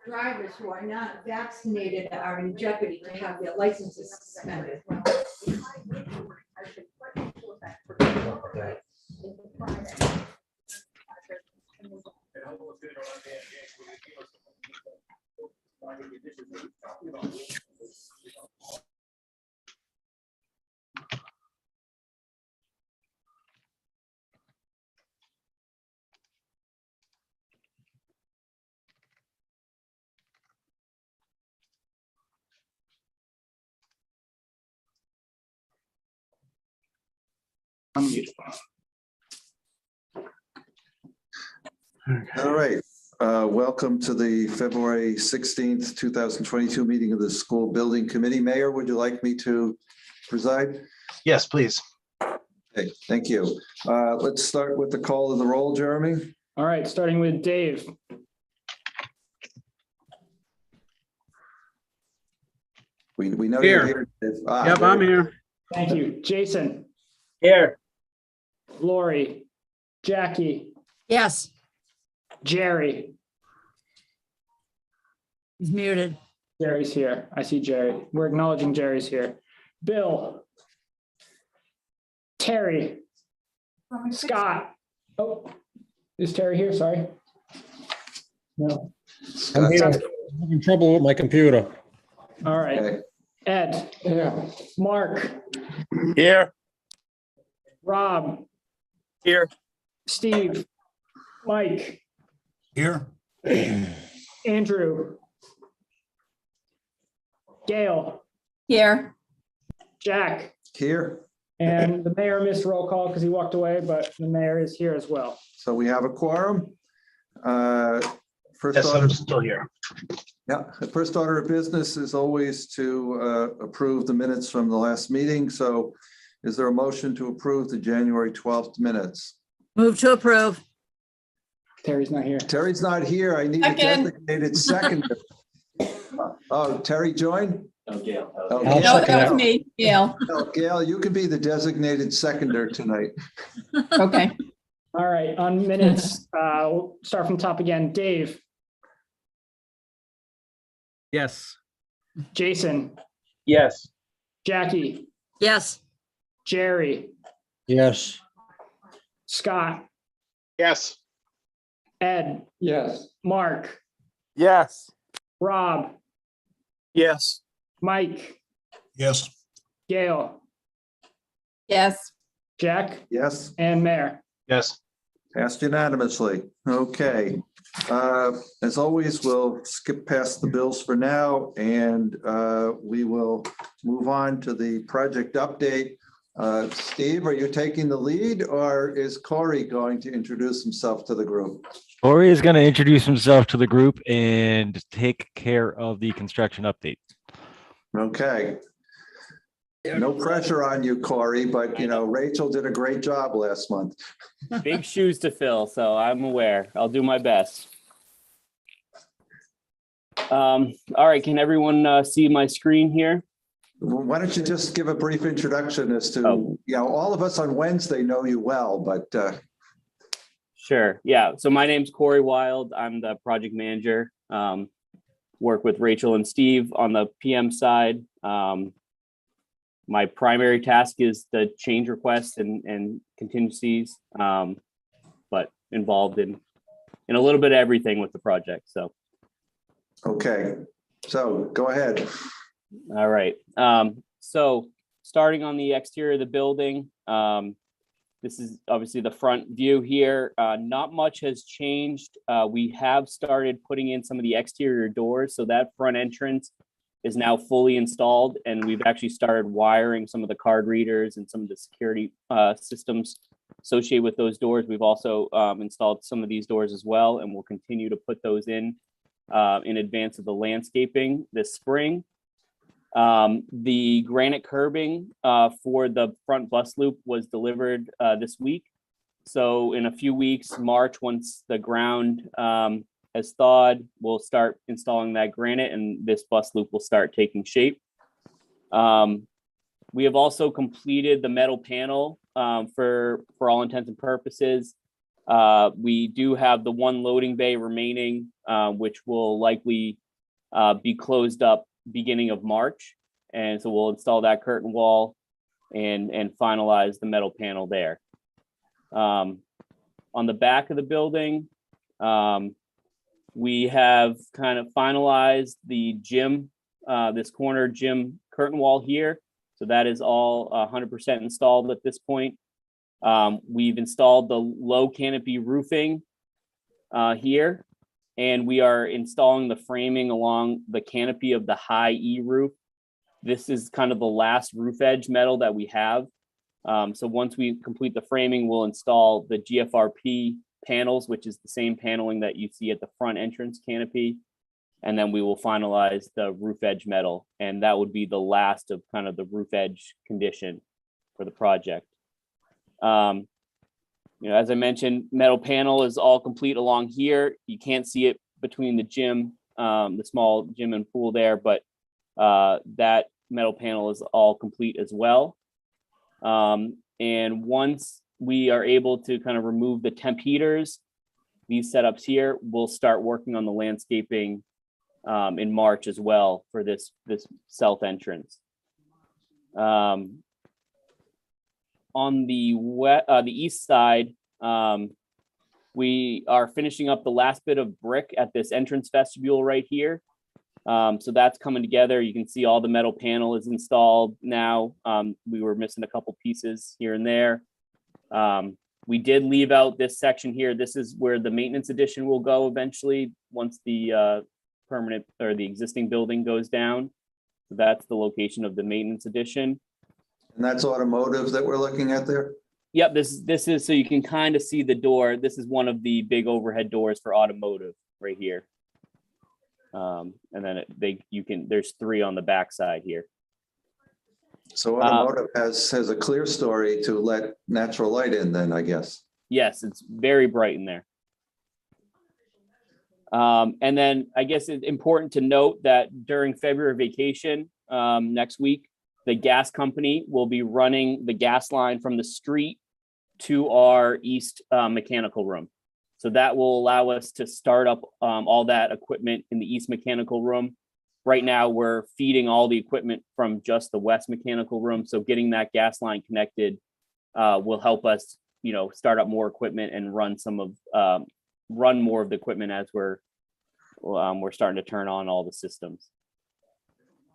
Drivers who are not vaccinated are in jeopardy to have their licenses suspended. All right. Welcome to the February 16th, 2022 meeting of the School Building Committee. Mayor, would you like me to preside? Yes, please. Okay, thank you. Let's start with the call of the roll, Jeremy. All right, starting with Dave. We know Here. you're here. Yep, I'm here. Thank you. Jason, Here. Lori, Jackie, Yes, Jerry. he's muted. Jerry's here. I see Jerry. We're acknowledging Jerry's here. Bill, Terry, Scott. Oh, is Terry here? Sorry. No. Scott. I'm here. I'm having trouble with my computer. All right. Okay. Ed. Yeah. Mark. Here. Rob. Here. Steve. Mike. Here. Andrew. Gail. Here, Jack. Here. And the mayor missed roll call because he walked away, but the mayor is here as well. So we have a quorum. First Yes, order, I'm still here. yeah, the first order of business is always to approve the minutes from the last meeting. So is there a motion to approve the January 12th minutes? move to approve. Terry's not here. Terry's not here. I need a Second. designated seconder. Oh, Terry joined? I'll Oh, No, Gail. that was me, Gail. Oh, Gail, you can be the designated seconder tonight. Okay, All right, on minutes, we'll start from top again. Dave, Yes. Jason, Yes. Jackie, yes, Jerry, Yes. Scott, Yes. Ed, Yes. Mark, Yes. Rob, Yes. Mike, Yes. Gail, yes, Jack, Yes, and Mayor. Yes. passed unanimously. Okay. As always, we'll skip past the bills for now, and we will move on to the project update. Steve, are you taking the lead, or is Corey going to introduce himself to the group? Corey is going to introduce himself to the group and take care of the construction update. Okay. No pressure on you, Corey, but you know, Rachel did a great job last month. Big shoes to fill, so I'm aware. I'll do my best. All right, can everyone see my screen here? Why don't you just give a brief introduction as to, Oh. you know, all of us on Wednesday know you well, but Sure. Yeah. So my name's Corey Wild. I'm the project manager. Work with Rachel and Steve on the PM side. My primary task is the change requests and contingencies, but involved in a little bit of everything with the project. So. okay. So go ahead. All right. So starting on the exterior of the building, this is obviously the front view here. Not much has changed. We have started putting in some of the exterior doors. So that front entrance is now fully installed, and we've actually started wiring some of the card readers and some of the security systems associated with those doors. We've also installed some of these doors as well, and we'll continue to put those in advance of the landscaping this spring. The granite curbing for the front bus loop was delivered this week. So in a few weeks, March, once the ground has thawed, we'll start installing that granite and this bus loop will start taking shape. We have also completed the metal panel for all intents and purposes. We do have the one loading bay remaining, which will likely be closed up beginning of March. And so we'll install that curtain wall and finalize the metal panel there. On the back of the building, we have kind of finalized the gym, this corner gym curtain wall here. So that is all 100% installed at this point. We've installed the low canopy roofing here, and we are installing the framing along the canopy of the high E roof. This is kind of the last roof edge metal that we have. So once we complete the framing, we'll install the GFRP panels, which is the same paneling that you see at the front entrance canopy. And then we will finalize the roof edge metal. And that would be the last of kind of the roof edge condition for the project. You know, as I mentioned, metal panel is all complete along here. You can't see it between the gym, the small gym and pool there, but that metal panel is all complete as well. And once we are able to kind of remove the temp heaters, these setups here, we'll start working on the landscaping in March as well for this south entrance. On the east side, we are finishing up the last bit of brick at this entrance vestibule right here. So that's coming together. You can see all the metal panel is installed now. We were missing a couple pieces here and there. We did leave out this section here. This is where the maintenance addition will go eventually once the permanent or the existing building goes down. So that's the location of the maintenance addition. And that's automotive that we're looking at there? Yep, this is, so you can kind of see the door. This is one of the big overhead doors for automotive right here. And then there's three on the back side here. So automotive has a clear story to let natural light in then, I guess. Yes, it's very bright in there. And then I guess it's important to note that during February vacation next week, the gas company will be running the gas line from the street to our east mechanical room. So that will allow us to start up all that equipment in the east mechanical room. Right now, we're feeding all the equipment from just the west mechanical room. So getting that gas line connected will help us, start up more equipment and run more of the equipment as we're starting to turn on all the systems.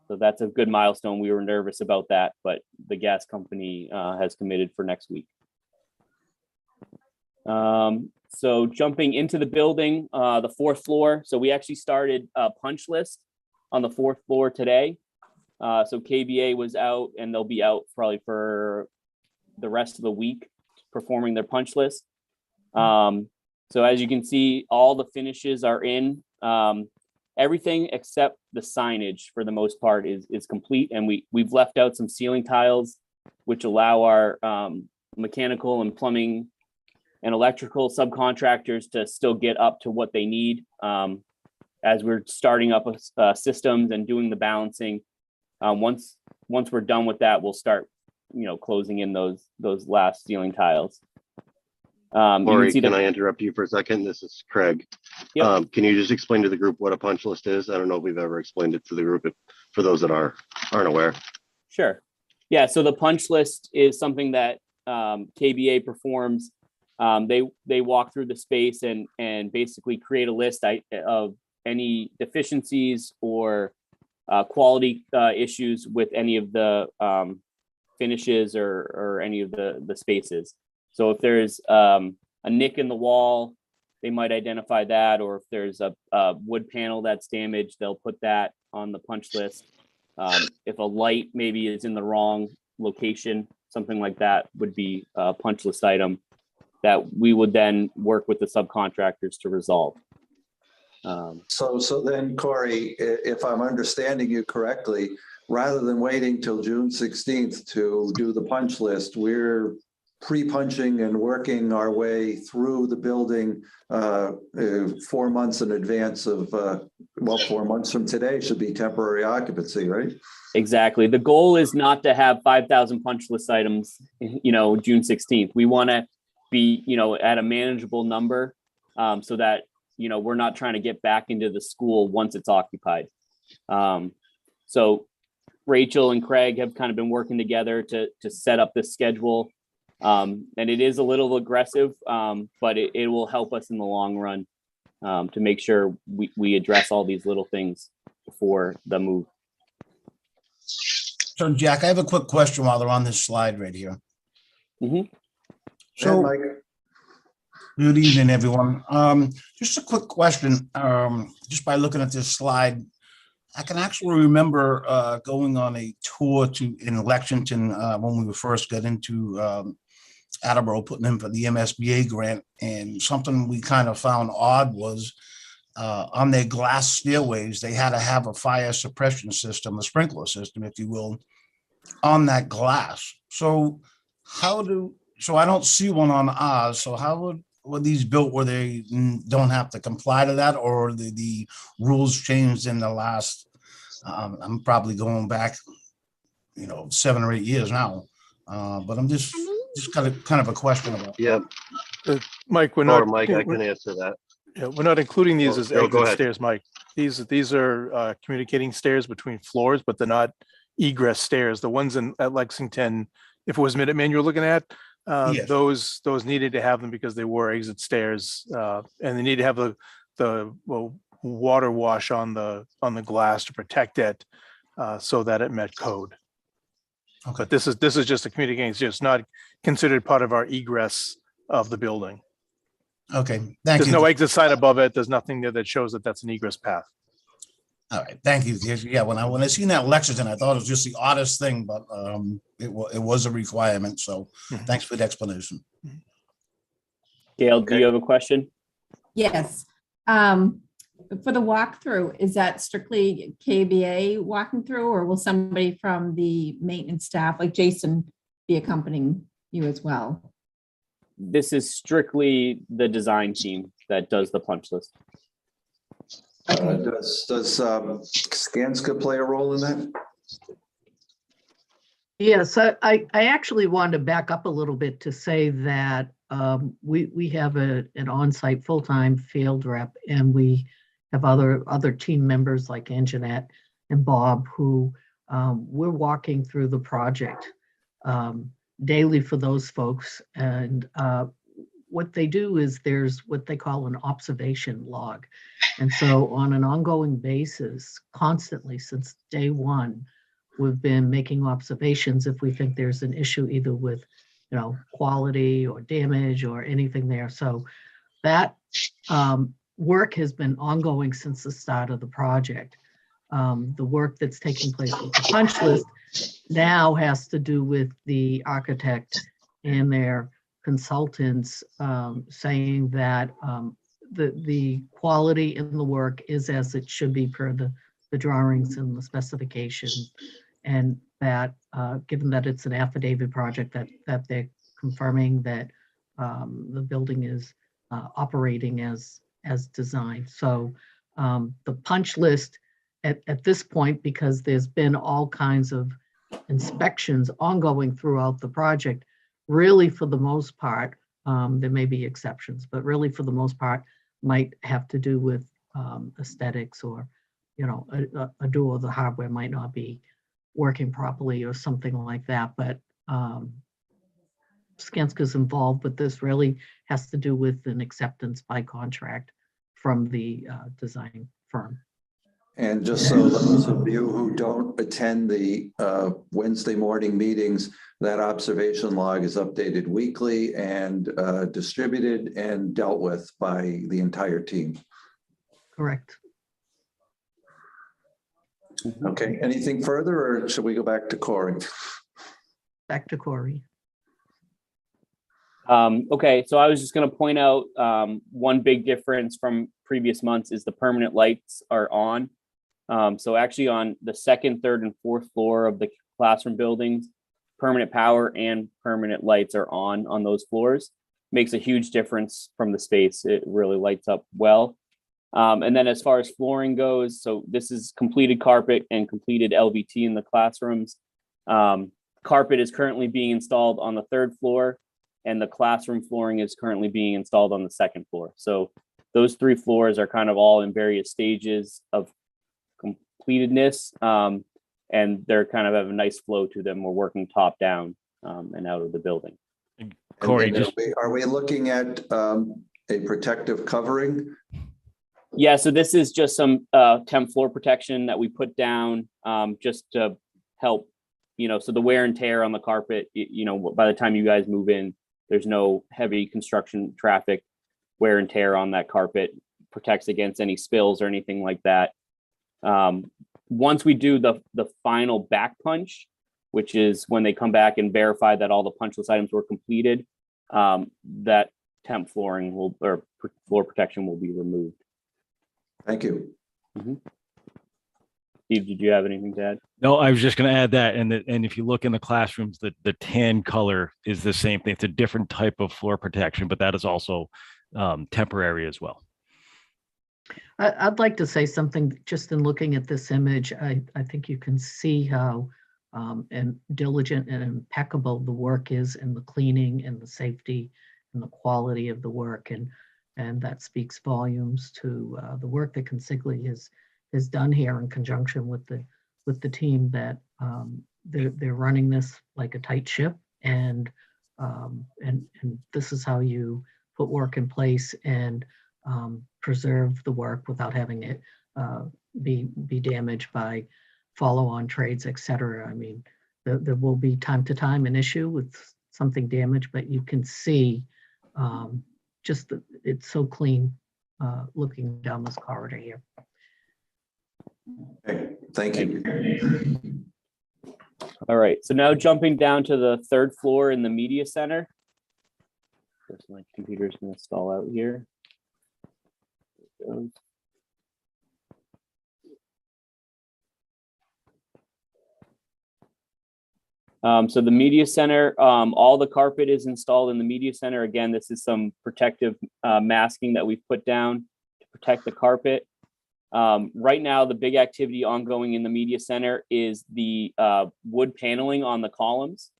So that's a good milestone. We were nervous about that, but the gas company has committed for next week. So jumping into the building, the fourth floor. So we actually started a punch list on the fourth floor today. So KBA was out and they'll be out probably for the rest of the week performing their punch list. So as you can see, all the finishes are in. Everything except the signage for the most part is complete. And we've left out some ceiling tiles, which allow our mechanical and plumbing and electrical subcontractors to still get up to what they need as we're starting up systems and doing the balancing. Once we're done with that, we'll start, closing in those last ceiling tiles. Lori, can I interrupt you for a second? This is Craig. Yep. Can you just explain to the group what a punch list is? I don't know if we've ever explained it to the group for those that aren't aware. Sure. Yeah. So the punch list is something that KBA performs. They walk through the space and basically create a list of any deficiencies or quality issues with any of the finishes or any of the spaces. So if there's a nick in the wall, they might identify that, or if there's a wood panel that's damaged, they'll put that on the punch list. If a light maybe is in the wrong location, something like that would be a punch list item that we would then work with the subcontractors to resolve. So then, Corey, if I'm understanding you correctly, rather than waiting till June 16th to do the punch list, we're pre-punching and working our way through the building 4 months in advance of well, 4 months from today should be temporary occupancy, right? Exactly. The goal is not to have 5,000 punch list items, June 16th. We want to be, at a manageable number, so that, we're not trying to get back into the school once it's occupied. So Rachel and Craig have kind of been working together to set up this schedule. And it is a little aggressive, but it will help us in the long run, to make sure we address all these little things before the move. So Jack, I have a quick question while they're on this slide right here. Mhm. So, Mike, good evening, everyone. Just a quick question. Just by looking at this slide, I can actually remember going on a tour in Lexington when we were first got into Attleboro, putting in for the MSBA grant. And something we kind of found odd was on their glass stairways, they had to have a fire suppression system, a sprinkler system, if you will, on that glass. So I don't see one on ours. So how were these built where they don't have to comply to that, or the rules changed in the last, I'm probably going back, 7 or 8 years now. But I'm just kind of a question about. Yeah, Mike, we're or not. Mike, I can answer that. Yeah, we're not including these Oh, as no, go exit ahead. stairs, Mike. These are communicating stairs between floors, but they're not egress stairs. The ones at Lexington, if it was Minuteman you're looking at, Yes. those needed to have them because they were exit stairs, and they need to have the water wash on the glass to protect it, so that it met code. Okay. But this is just a communicating stair. It's not considered part of our egress of the building. Okay. Thank There's you. no exit sign above it. There's nothing there that shows that that's an egress path. All right, thank you. Yeah, when I seen that Lexington, I thought it was just the oddest thing, but it was a requirement. So thanks for the explanation. Gail, do you have a question? Yes. For the walkthrough, is that strictly KBA walking through, or will somebody from the maintenance staff, like Jason, be accompanying you as well? This is strictly the design team that does the punch list. does Skanska play a role in that? Yes, I actually wanted to back up a little bit to say that we have an on-site full-time field rep, and we have other team members like Anjanette and Bob who we're walking through the project daily for those folks. And what they do is there's what they call an observation log. And so on an ongoing basis, constantly since day one, we've been making observations if we think there's an issue either with, quality or damage or anything there. So that work has been ongoing since the start of the project. The work that's taking place with the punch list now has to do with the architect and their consultants saying that the quality in the work is as it should be per the drawings and the specifications, and that given that it's an affidavit project, that they're confirming that the building is operating as designed. So the punch list at this point, because there's been all kinds of inspections ongoing throughout the project, really for the most part, there may be exceptions, but really for the most part might have to do with aesthetics, or a door of the hardware might not be working properly or something like that. But Skanska's involved with this really has to do with an acceptance by contract from the design firm. And just so those of you who don't attend the Wednesday morning meetings, that observation log is updated weekly and distributed and dealt with by the entire team. Correct. Okay, anything further, or should we go back to Corey? Back to Corey. Okay, so I was just going to point out one big difference from previous months is the permanent lights are on. So actually on the second, third, and fourth floor of the classroom buildings, permanent power and permanent lights are on those floors. Makes a huge difference from the space. It really lights up well. And then as far as flooring goes, so this is completed carpet and completed LVT in the classrooms. Carpet is currently being installed on the 3rd floor, and the classroom flooring is currently being installed on the 2nd floor. So those 3 floors are kind of all in various stages of completedness, and they're kind of have a nice flow to them. We're working top down and out of the building. Corey, And just are we looking at a protective covering? Yeah, so this is just some temp floor protection that we put down just to help, so the wear and tear on the carpet, by the time you guys move in, there's no heavy construction traffic wear and tear on that carpet, protects against any spills or anything like that. Once we do the final back punch, which is when they come back and verify that all the punch list items were completed, that temp flooring or floor protection will be removed. Thank you. Steve, did you have anything to add? no, I was just going to add that, and if you look in the classrooms, the tan color is the same thing. It's a different type of floor protection, but that is also temporary as well. I'd like to say something just in looking at this image. I think you can see how and diligent and impeccable the work is in the cleaning and the safety and the quality of the work. And that speaks volumes to the work that Consigli has done here in conjunction with the team, that they're running this like a tight ship, and this is how you put work in place and preserve the work without having it be damaged by follow-on trades, et cetera. I mean, there will be time to time an issue with something damaged, but you can see just that it's so clean looking down this corridor here. Okay, thank you. All right, so now jumping down to the 3rd floor in the media center. First, my computer's going to stall out here. There it goes. So the media center, all the carpet is installed in the media center. Again, this is some protective masking that we've put down to protect the carpet. Right now, the big activity ongoing in the media center is the wood paneling on the columns.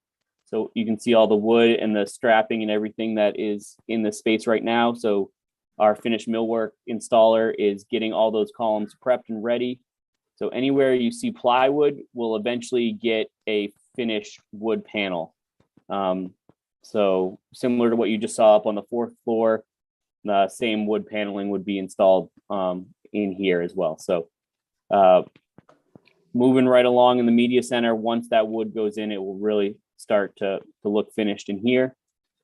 So you can see all the wood and the strapping and everything that is in the space right now. So our finished millwork installer is getting all those columns prepped and ready. So anywhere you see plywood will eventually get a finished wood panel. So similar to what you just saw up on the 4th floor, the same wood paneling would be installed in here as well. So moving right along in the media center, once that wood goes in, it will really start to look finished in here.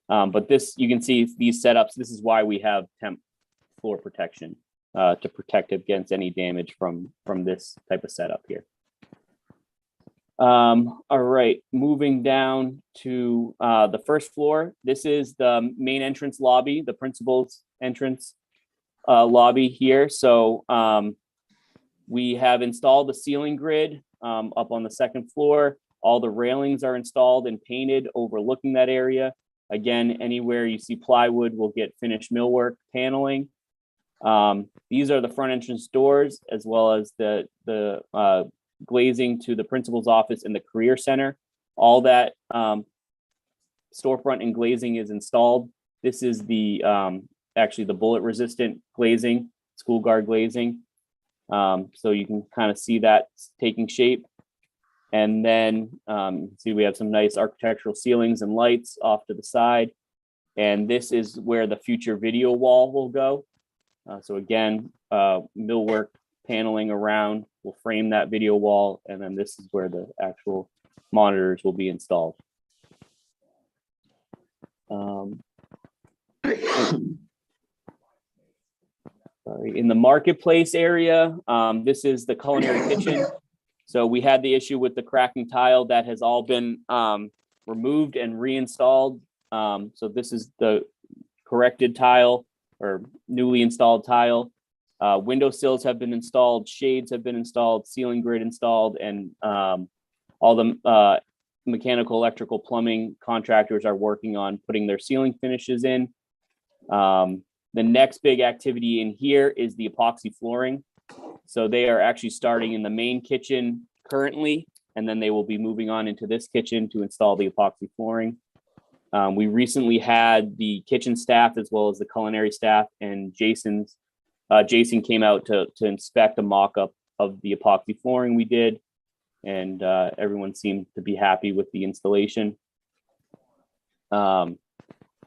But this, you can see these setups, this is why we have temp floor protection to protect against any damage from this type of setup here. All right, moving down to the 1st floor. This is the main entrance lobby, the principal's entrance lobby here. So we have installed the ceiling grid up on the 2nd floor. All the railings are installed and painted overlooking that area. Again, anywhere you see plywood will get finished millwork paneling. These are the front entrance doors, as well as the glazing to the principal's office and the career center. All that storefront and glazing is installed. This is the actually the bullet resistant glazing, school guard glazing. So you can kind of see that taking shape. And then see we have some nice architectural ceilings and lights off to the side. And this is where the future video wall will go. So again, millwork paneling around will frame that video wall. And then this is where the actual monitors will be installed. Sorry, in the marketplace area, this is the culinary kitchen. So we had the issue with the cracking tile that has all been removed and reinstalled. So this is the corrected tile or newly installed tile. Window sills have been installed, shades have been installed, ceiling grid installed, and all the mechanical, electrical, plumbing contractors are working on putting their ceiling finishes in. The next big activity in here is the epoxy flooring. So they are actually starting in the main kitchen currently, and then they will be moving on into this kitchen to install the epoxy flooring. We recently had the kitchen staff as well as the culinary staff, and Jason came out to inspect a mock-up of the epoxy flooring we did, and everyone seemed to be happy with the installation.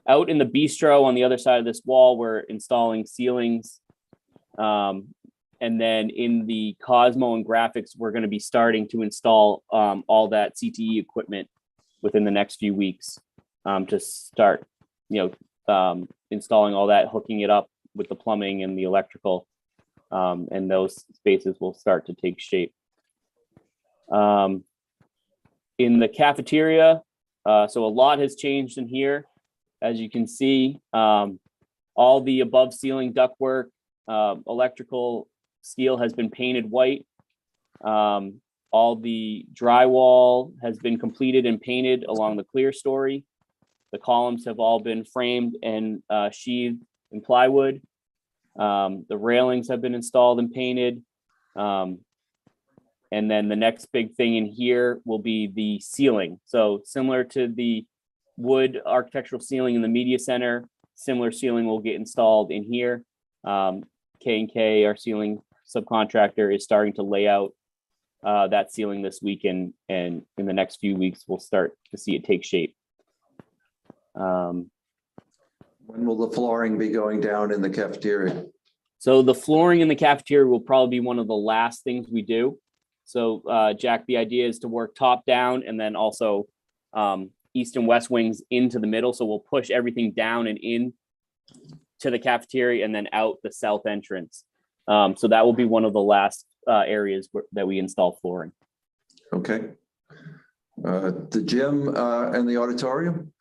Out in the bistro on the other side of this wall, we're installing ceilings. And then in the Cosmo and graphics, we're going to be starting to install all that CTE equipment within the next few weeks to start, installing all that, hooking it up with the plumbing and the electrical, and those spaces will start to take shape. In the cafeteria, so a lot has changed in here. As you can see, all the above ceiling ductwork, electrical steel has been painted white. All the drywall has been completed and painted along the clear story. The columns have all been framed and sheathed in plywood. The railings have been installed and painted. And then the next big thing in here will be the ceiling. So similar to the wood architectural ceiling in the media center, similar ceiling will get installed in here. K&K, our ceiling subcontractor, is starting to lay out that ceiling this week, and in the next few weeks, we'll start to see it take shape. When will the flooring be going down in the cafeteria? So the flooring in the cafeteria will probably be one of the last things we do. So Jack, the idea is to work top down and then also east and west wings into the middle. So we'll push everything down and in to the cafeteria and then out the south entrance. So that will be one of the last areas that we install flooring. Okay. The gym and the auditorium?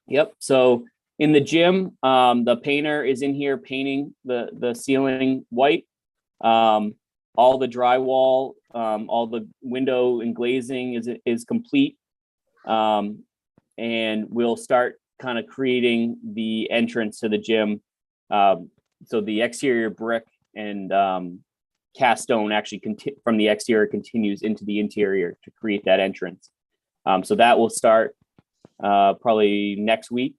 Yep. So in the gym, the painter is in here painting the ceiling white. All the drywall, all the window and glazing is complete. And we'll start kind of creating the entrance to the gym. So the exterior brick and cast stone actually from the exterior continues into the interior to create that entrance. So that will start probably next week.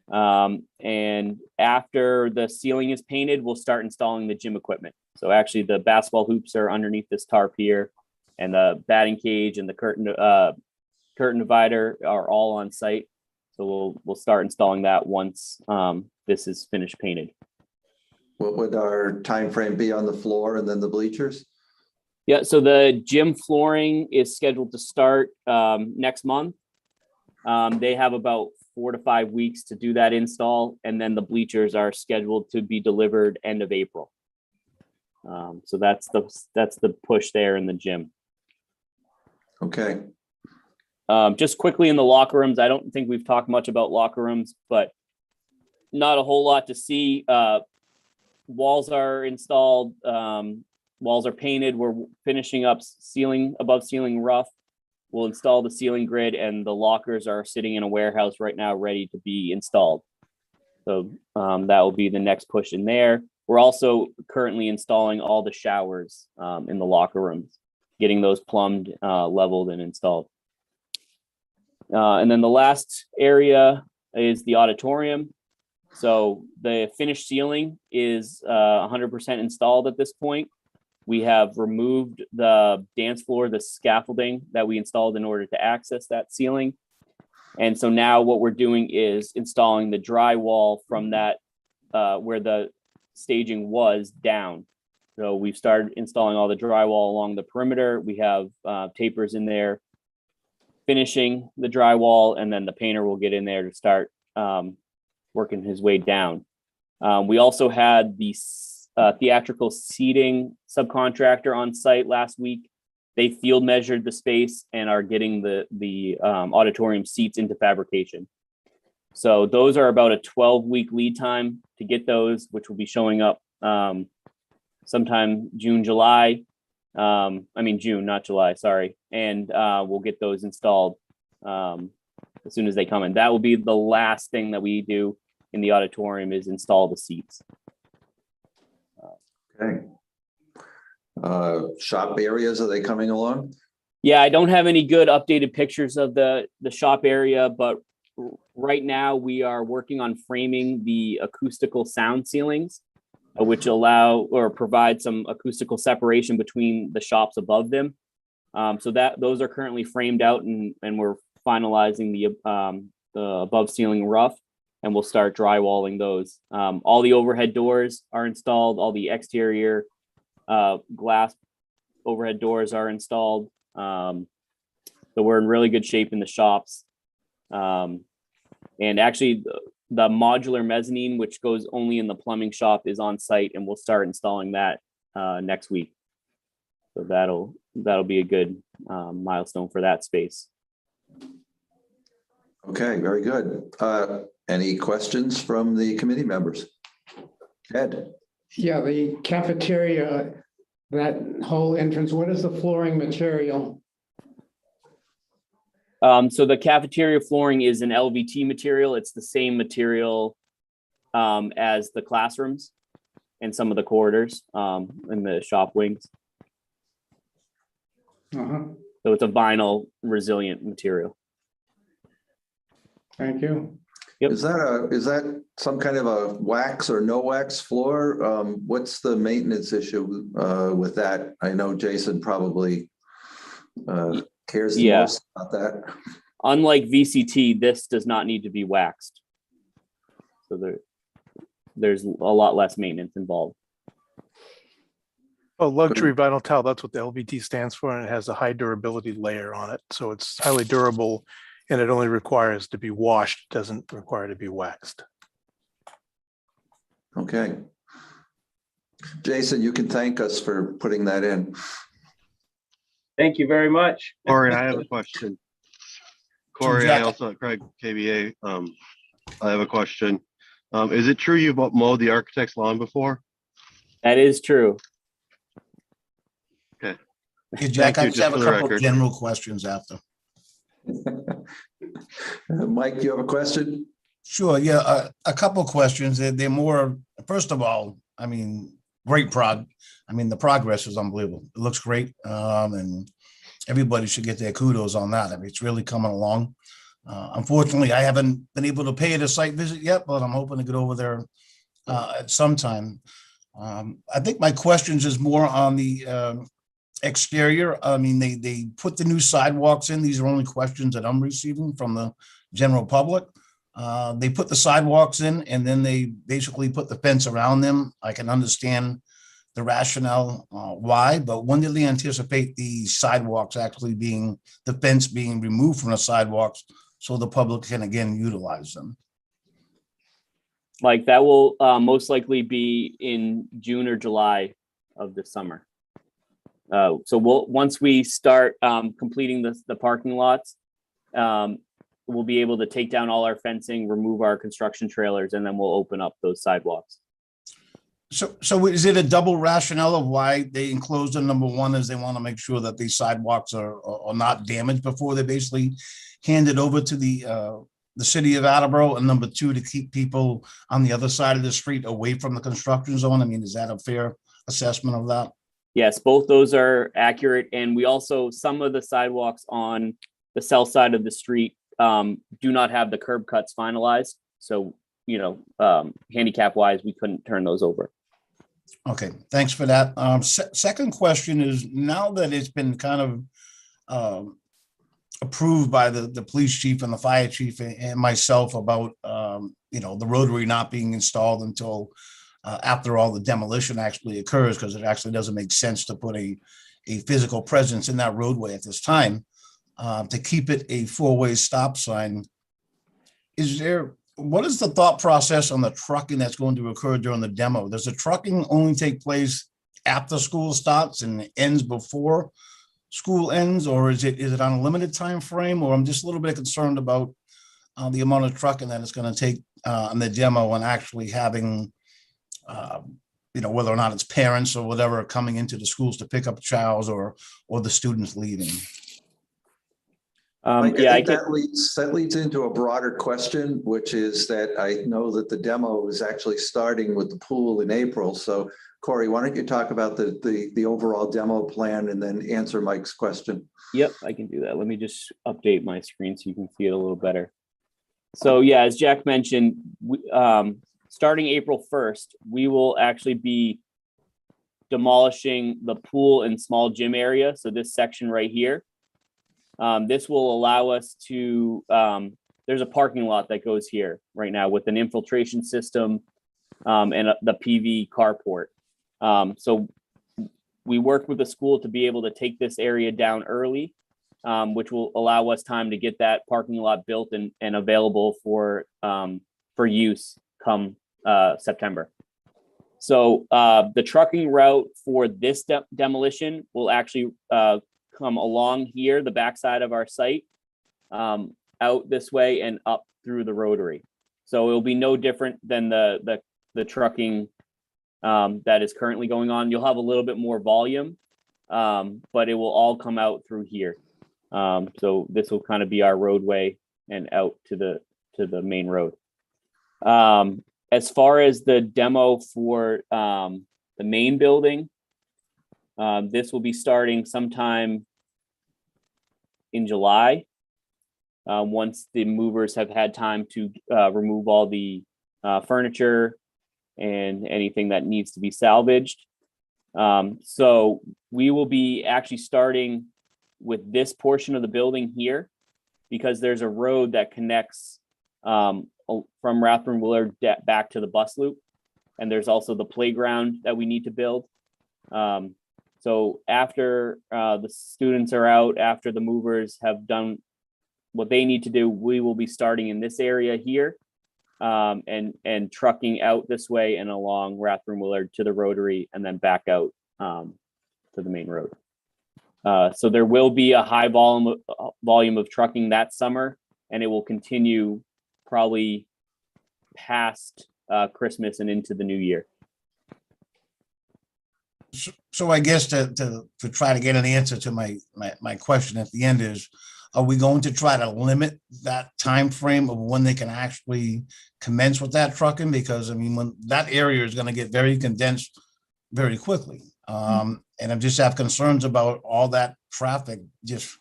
And after the ceiling is painted, we'll start installing the gym equipment. So actually the basketball hoops are underneath this tarp here, and the batting cage and the curtain divider are all on site. So we'll start installing that once this is finished painted. What would our time frame be on the floor and then the bleachers? Yeah, so the gym flooring is scheduled to start next month. They have about 4 to 5 weeks to do that install, and then the bleachers are scheduled to be delivered end of April. So that's the push there in the gym. Okay. Just quickly in the locker rooms, I don't think we've talked much about locker rooms, but not a whole lot to see. Walls are installed, walls are painted. We're finishing up above ceiling rough. We'll install the ceiling grid, and the lockers are sitting in a warehouse right now ready to be installed. So that will be the next push in there. We're also currently installing all the showers in the locker rooms, getting those plumbed, leveled, and installed. And then the last area is the auditorium. So the finished ceiling is 100% installed at this point. We have removed the dance floor, the scaffolding that we installed in order to access that ceiling. And so now what we're doing is installing the drywall from that where the staging was down. So we've started installing all the drywall along the perimeter. We have tapers in there finishing the drywall, and then the painter will get in there to start working his way down. We also had the theatrical seating subcontractor on site last week. They field measured the space and are getting the auditorium seats into fabrication. So those are about a 12-week lead time to get those, which will be showing up sometime June, not July, sorry. And we'll get those installed as soon as they come in. That will be the last thing that we do in the auditorium is install the seats. Okay. Shop areas, are they coming along? Yeah, I don't have any good updated pictures of the shop area, but right now we are working on framing the acoustical sound ceilings, which allow or provide some acoustical separation between the shops above them. So that those are currently framed out, and we're finalizing the above ceiling rough, and we'll start drywalling those. All the overhead doors are installed. All the exterior glass overhead doors are installed. So we're in really good shape in the shops. And actually the modular mezzanine, which goes only in the plumbing shop, is on site, and we'll start installing that next week. So that'll be a good milestone for that space. Okay, very good. Any questions from the committee members? Ed? Yeah, the cafeteria, that whole entrance, what is the flooring material? So the cafeteria flooring is an LVT material. It's the same material as the classrooms and some of the corridors and the shop wings. So it's a vinyl resilient material. Thank you. Yep. Is that some kind of a wax or no wax floor? What's the maintenance issue with that? I know Jason probably cares the most about that. Unlike VCT, this does not need to be waxed. So there's a lot less maintenance involved. Oh, luxury vinyl tile, that's what the LVT stands for, and it has a high durability layer on it. So it's highly durable, and it only requires to be washed, doesn't require to be waxed. Okay. Jason, you can thank us for putting that in. Thank you very much. Corey, I have a question. Corey, I also, Craig, KBA, I have a question. Is it true you've mowed the architect's lawn before? That is true. Okay. Hey, Jack, I Thank you, just have a for the couple of record. general questions after. Mike, you have a question? Sure, yeah, a couple of questions. They're more, first of all, I mean, the progress is unbelievable. It looks great. And everybody should get their kudos on that. I mean, it's really coming along. Unfortunately, I haven't been able to pay it a site visit yet, but I'm hoping to get over there at some time. I think my questions is more on the exterior. I mean, they put the new sidewalks in. These are only questions that I'm receiving from the general public. They put the sidewalks in, and then they basically put the fence around them. I can understand the rationale why, but when did they anticipate the sidewalks actually being, the fence being removed from the sidewalks so the public can again utilize them? Like that will most likely be in June or July of the summer. So once we start completing the parking lots, we'll be able to take down all our fencing, remove our construction trailers, and then we'll open up those sidewalks. So is it a double rationale of why they enclosed them? Number one is they want to make sure that these sidewalks are not damaged before they basically hand it over to the city of Attleboro, and number two, to keep people on the other side of the street away from the construction zone. I mean, is that a fair assessment of that? Yes, both those are accurate. And we also, some of the sidewalks on the south side of the street do not have the curb cuts finalized. So, handicap wise, we couldn't turn those over. Okay, thanks for that. Second question is, now that it's been kind of approved by the police chief and the fire chief and myself about, the rotary not being installed until after all the demolition actually occurs, because it actually doesn't make sense to put a physical presence in that roadway at this time, to keep it a four-way stop sign. What is the thought process on the trucking that's going to occur during the demo? Does the trucking only take place after school starts and ends before school ends, or is it on a limited time frame? Or I'm just a little bit concerned about the amount of trucking that it's going to take on the demo and actually having, whether or not it's parents or whatever coming into the schools to pick up child or the students leaving. Mike, Yeah, I I think can, that leads into a broader question, which is that I know that the demo is actually starting with the pool in April. So Corey, why don't you talk about the overall demo plan and then answer Mike's question? yep, I can do that. Let me just update my screen so you can see it a little better. So yeah, as Jack mentioned, starting April 1st, we will actually be demolishing the pool and small gym area. So this section right here. This will allow us to, there's a parking lot that goes here right now with an infiltration system and the PV carport. So we worked with the school to be able to take this area down early, which will allow us time to get that parking lot built and available for use come September. So the trucking route for this demolition will actually come along here, the backside of our site, out this way and up through the rotary. So it'll be no different than the trucking that is currently going on. You'll have a little bit more volume, but it will all come out through here. So this will kind of be our roadway and out to the main road. As far as the demo for the main building, this will be starting sometime in July, once the movers have had time to remove all the furniture and anything that needs to be salvaged. So we will be actually starting with this portion of the building here, because there's a road that connects from Rathburn Willard back to the bus loop. And there's also the playground that we need to build. So after the students are out, after the movers have done what they need to do, we will be starting in this area here and trucking out this way and along Rathburn Willard to the rotary and then back out to the main road. So there will be a high volume of trucking that summer, and it will continue probably past Christmas and into the new year. So I guess to try to get an answer to my question at the end is, are we going to try to limit that time frame of when they can actually commence with that trucking? Because I mean, when that area is going to get very condensed very quickly. And I just have concerns about all that traffic just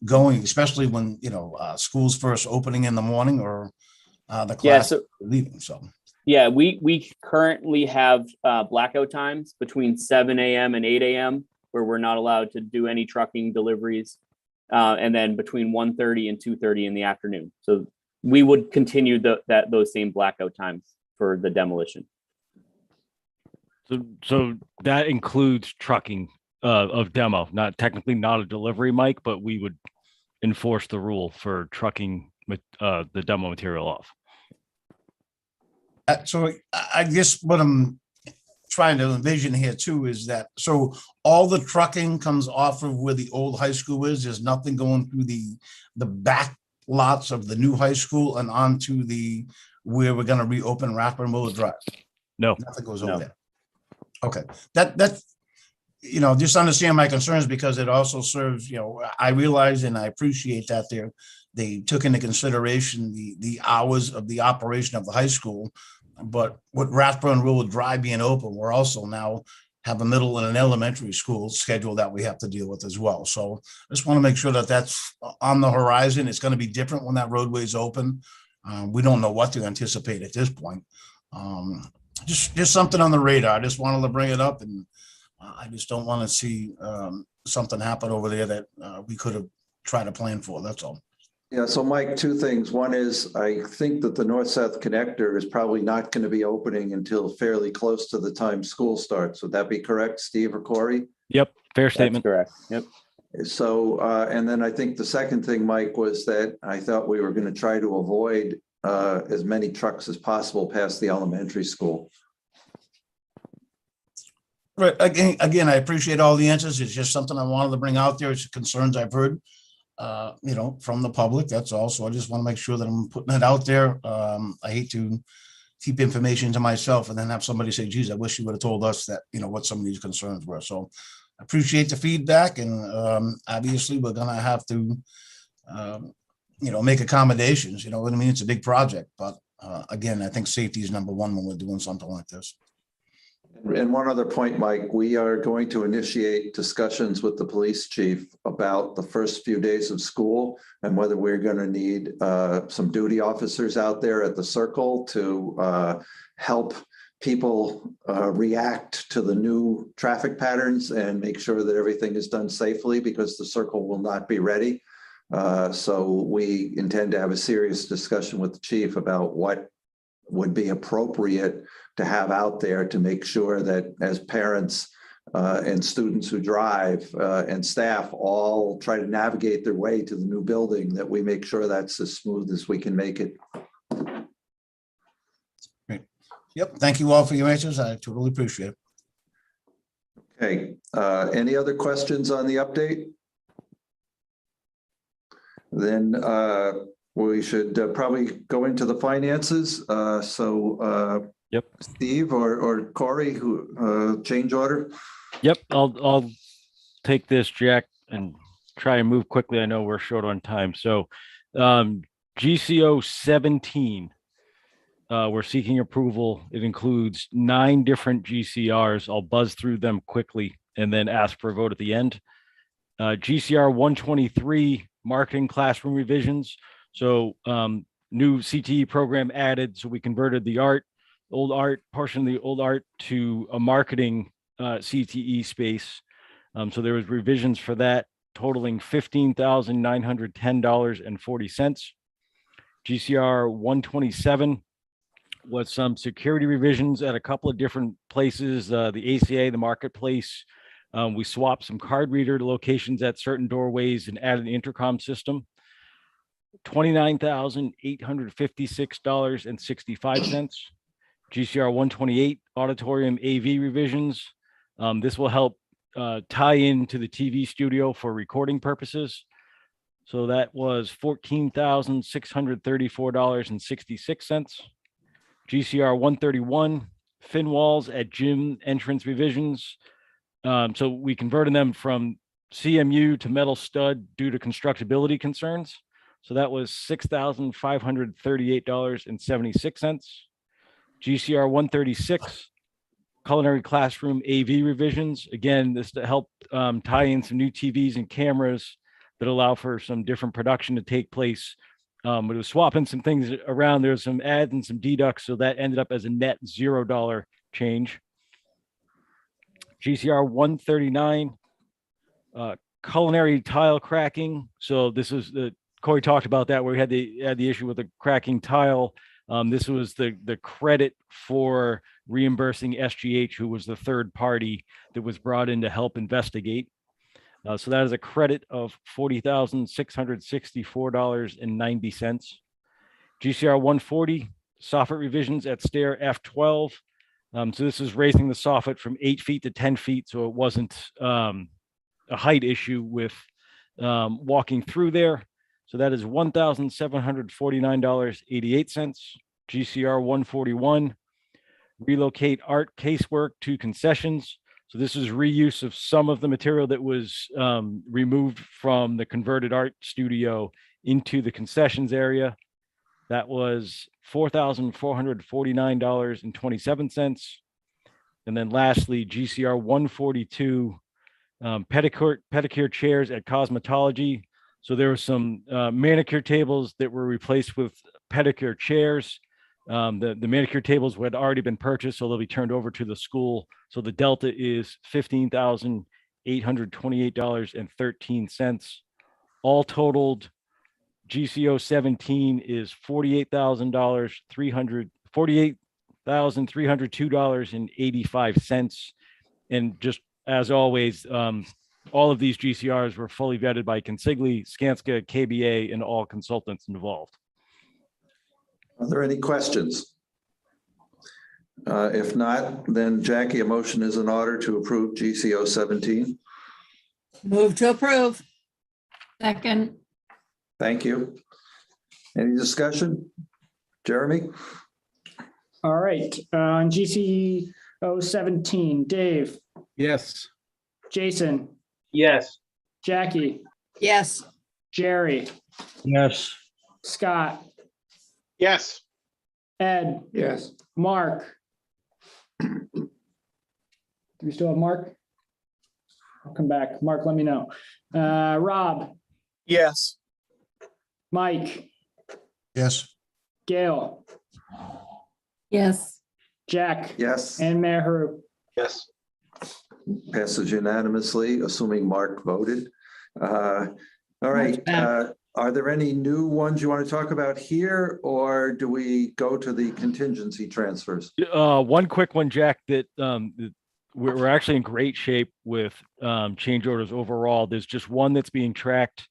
going, especially when, school's first opening in the morning or the class leaving. So. Yeah, we currently have blackout times between 7 a.m. and 8 a.m. where we're not allowed to do any trucking deliveries. And then between 1:30 and 2:30 in the afternoon. So we would continue those same blackout times for the demolition. So that includes trucking of demo, technically not a delivery, Mike, but we would enforce the rule for trucking the demo material off. So I guess what I'm trying to envision here too is that, so all the trucking comes off of where the old high school is. There's nothing going through the back lots of the new high school and onto where we're going to reopen Rathburn Willard Drive. No, nothing goes over there. Okay, that's just understand my concerns, because it also serves, I realize and I appreciate that they took into consideration the hours of the operation of the high school. But with Rathburn Willard Drive being open, we're also now have a middle and an elementary school schedule that we have to deal with as well. So I just want to make sure that that's on the horizon. It's going to be different when that roadway is open. We don't know what to anticipate at this point. Just something on the radar. I just wanted to bring it up, and I just don't want to see something happen over there that we could have tried to plan for. That's all. Yeah, so Mike, two things. One is I think that the north-south connector is probably not going to be opening until fairly close to the time school starts. Would that be correct, Steve or Corey? Yep, fair statement. That's correct. Yep. So, and then I think the second thing, Mike, was that I thought we were going to try to avoid as many trucks as possible past the elementary school. Right. Again, I appreciate all the answers. It's just something I wanted to bring out there. It's concerns I've heard, from the public. That's all. So I just want to make sure that I'm putting it out there. I hate to keep information to myself and then have somebody say, geez, I wish you would have told us that, what some of these concerns were. So I appreciate the feedback. And obviously we're going to have to make accommodations, you know what I mean? It's a big project, but again, I think safety is number one when we're doing something like this. And one other point, Mike, we are going to initiate discussions with the police chief about the first few days of school and whether we're going to need some duty officers out there at the circle to help people react to the new traffic patterns and make sure that everything is done safely, because the circle will not be ready. So we intend to have a serious discussion with the chief about what would be appropriate to have out there to make sure that as parents and students who drive and staff all try to navigate their way to the new building, that we make sure that's as smooth as we can make it. Great. Yep. Thank you all for your answers. I totally appreciate it. Okay. Any other questions on the update? Then we should probably go into the finances. Yep. Steve or Corey, who change order? Yep, I'll take this, Jack, and try and move quickly. I know we're short on time. So GCO 17, we're seeking approval. It includes 9 different GCRs. I'll buzz through them quickly and then ask for a vote at the end. GCR 123, marketing classroom revisions. So new CTE program added. So we converted the portion of the old art to a marketing CTE space. So there was revisions for that totaling $15,910.40. GCR 127 was some security revisions at a couple of different places, the ACA, the marketplace. We swapped some card reader locations at certain doorways and added an intercom system. $29,856.65. GCR 128 auditorium AV revisions. This will help tie into the TV studio for recording purposes. So that was $14,634.66. GCR 131 fin walls at gym entrance revisions. So we converted them from CMU to metal stud due to constructability concerns. So that was $6,538.76. GCR 136, culinary classroom AV revisions. Again, this to help tie in some new TVs and cameras that allow for some different production to take place. It was swapping some things around. There's some adds and some deducts. So that ended up as a net $0 change. GCR 139, culinary tile cracking. So this is Corey talked about that, where we had the issue with the cracking tile. This was the credit for reimbursing SGH, who was the third party that was brought in to help investigate. So that is a credit of $40,664.90. GCR 140, soffit revisions at Stair F12. So this is raising the soffit from 8 feet to 10 feet. So it wasn't a height issue with walking through there. So that is $1,749.88. GCR 141, relocate art casework to concessions. So this is reuse of some of the material that was removed from the converted art studio into the concessions area. That was $4,449.27. And then lastly, GCR 142, pedicure chairs at cosmetology. So there were some manicure tables that were replaced with pedicure chairs. The manicure tables had already been purchased, so they'll be turned over to the school. So the delta is $15,828.13. All totaled, GCO 17 is $48,302.85. And just as always, all of these GCRs were fully vetted by Consigli, Skanska, KBA, and all consultants involved. Are there any questions? If not, then Jackie, a motion is in order to approve GCO 17. Move to approve. Second. Thank you. Any discussion? Jeremy? All right, on GCO 17, Dave, Yes. Jason, Yes. Jackie, Yes. Jerry, Yes. Scott, Yes. Ed, Yes. Mark. Do we still have Mark? I'll come back. Mark, let me know. Rob, Yes. Mike, Yes. Gail, Yes. Jack, Yes, and Mayor Haru. Yes. passes unanimously, assuming Mark voted. All right, are there any new ones you want to talk about here, or do we go to the contingency transfers? One quick one, Jack, that we're actually in great shape with change orders overall. There's just one that's being tracked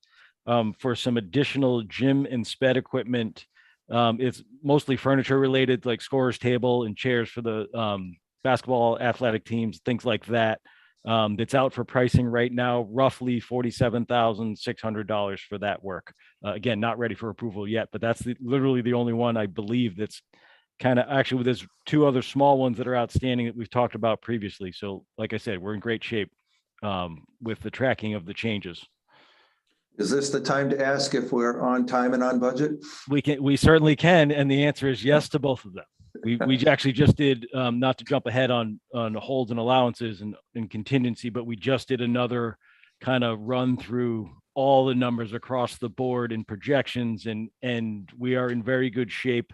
for some additional gym and sped equipment. It's mostly furniture related, like scorer's table and chairs for the basketball athletic teams, things like that. That's out for pricing right now, roughly $47,600 for that work. Again, not ready for approval yet, but that's literally the only one I believe that's kind of, actually, there's two other small ones that are outstanding that we've talked about previously. So like I said, we're in great shape with the tracking of the changes. Is this the time to ask if we're on time and on budget? We certainly can. And the answer is yes to both of them. We actually just did, not to jump ahead on holds and allowances and contingency, but we just did another kind of run through all the numbers across the board and projections, and we are in very good shape.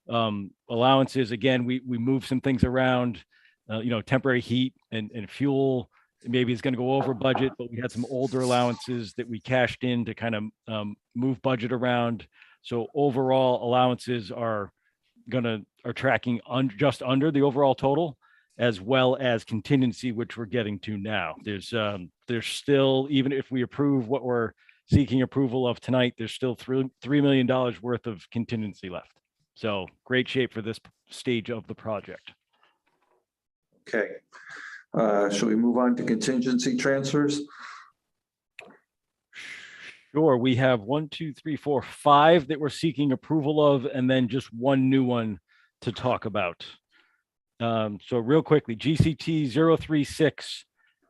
Allowances, again, we moved some things around, temporary heat and fuel maybe is going to go over budget, but we had some older allowances that we cashed in to kind of move budget around. So overall allowances are tracking just under the overall total, as well as contingency, which we're getting to now. There's still, even if we approve what we're seeking approval of tonight, there's still $3 million worth of contingency left. So great shape for this stage of the project. Okay. Shall we move on to contingency transfers? Sure. We have 1, 2, 3, 4, 5 that we're seeking approval of, and then just one new one to talk about. So real quickly, GCT 036,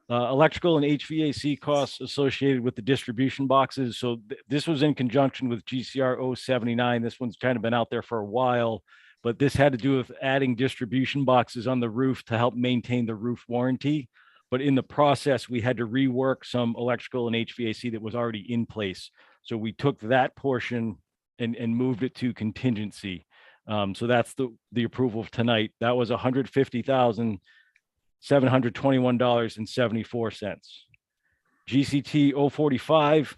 electrical and HVAC costs associated with the distribution boxes. So this was in conjunction with GCR 079. This one's kind of been out there for a while, but this had to do with adding distribution boxes on the roof to help maintain the roof warranty. But in the process, we had to rework some electrical and HVAC that was already in place. So we took that portion and moved it to contingency. So that's the approval of tonight. That was $150,721.74. GCT 045.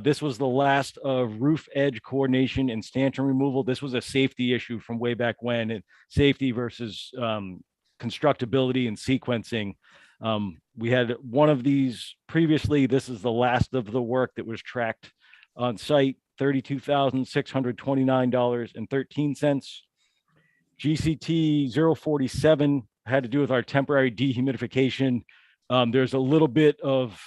This was the last of roof edge coordination and stanchion removal. This was a safety issue from way back when, and safety versus constructability and sequencing. We had one of these previously. This is the last of the work that was tracked on site, $32,629.13. GCT 047 had to do with our temporary dehumidification. There's a little bit of,